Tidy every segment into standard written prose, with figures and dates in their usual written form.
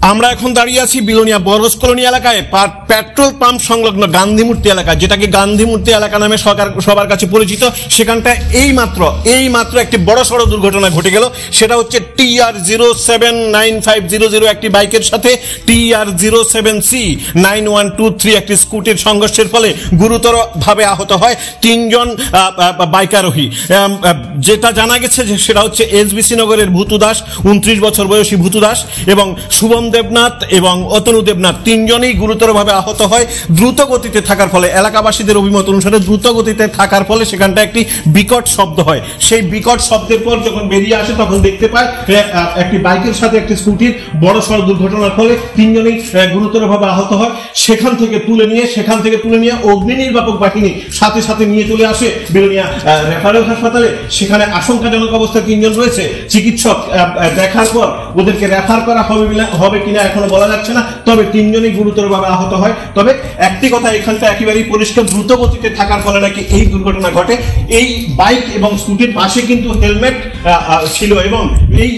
আমরা এখন দাঁড়িয়ে আছি বিলোনিয়া বরগজ কলোনি এলাকায় পেট্রোল পাম্প সংলগ্ন গান্ধী মূর্তি এলাকা, যেটাকে গান্ধী মূর্তি এলাকা নামে সবার কাছে পরিচিত। সেখানটায় এই মাত্র একটি বড় সড় দুর্ঘটনা ঘটে গেল। সেটা হচ্ছে TR079500 একটি বাইকের সাথে TR07C 9123 একটি স্কুটির সংঘর্ষের ফলে গুরুতর ভাবে আহত হয় তিনজন বাইকারোহী। যেটা জানা গেছে যে সেটা হচ্ছে এসবিসি নগরের ভূতু দাস, 29 বছর বয়সী ভূতু দাস, এবং শুভম দেবনাথ এবং অতনু দেবনাথ, তিনজনেই গুরুতরভাবে আহত হয়। দ্রুত গতিতে থাকার ফলে, এলাকাবাসীদের অভিমত অনুসারে দ্রুত গতিতে থাকার ফলে সেখানটা একটি বিকট শব্দ হয়। সেই বিকট শব্দের পর যখন বেরিয়ে আসে তখন দেখতে পায় একটি বাইকের সাথে একটি স্কুটির বড় সড় দুর্ঘটনার ফলে তিনজনেই গুরুতরভাবে আহত হয়। সেখান থেকে তুলে নিয়ে অগ্নি নির্বাপক বাহিনী সাথে নিয়ে চলে আসে বিলোনিয়া রেফারেল হাসপাতালে। সেখানে আশঙ্কাজনক অবস্থায় তিনজন রয়েছে। চিকিৎসক দেখার পর ওদেরকে রেফার করা হবে কিনা এখনো বলা যাচ্ছে না, তবে তিনজনই গুরুতরভাবে আহত হয়। তবে একটি কথা এখানটা একেবারেই পরিষ্কার, দ্রুত গতিতে থাকার ফলে নাকি এই দুর্ঘটনা ঘটে। এই বাইক এবং স্কুটির পাশে কিন্তু হেলমেট ছিল এবং এই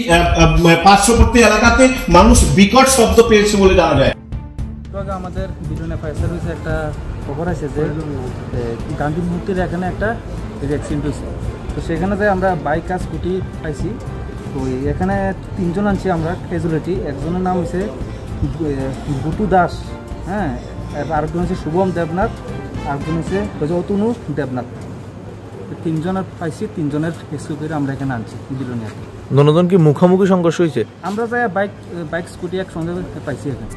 পার্শ্ববর্তী এলাকাতে মানুষ বিকট শব্দ পেয়েছে বলে জানা যায়। আমাদের বিলোনিয়া ফায়ার সার্ভিসে একটা খবর আছে যে গান্ধী মূর্তির এখানে একটা অ্যাক্সিডেন্ট হয়েছে। তো সেখানে যে আমরা বাইক আর স্কুটি পাইছি। তো এখানে তিনজন আনছি আমরা ক্যাজুয়ালিটি। একজনের নাম হচ্ছে ভূতু দাস, হ্যাঁ, আরেকজন হচ্ছে শুভম দেবনাথ, আরেকজন হচ্ছে অতনু দেবনাথ। তিনজনের পাইছি, তিনজনের রেস্কিউ করে আমরা এখানে আনছি বিলোনিয়াতে। দুজন কি মুখোমুখি সংঘর্ষ হয়েছে? আমরা যাই বাইক স্কুটি একসঙ্গে পাইছি এখানে।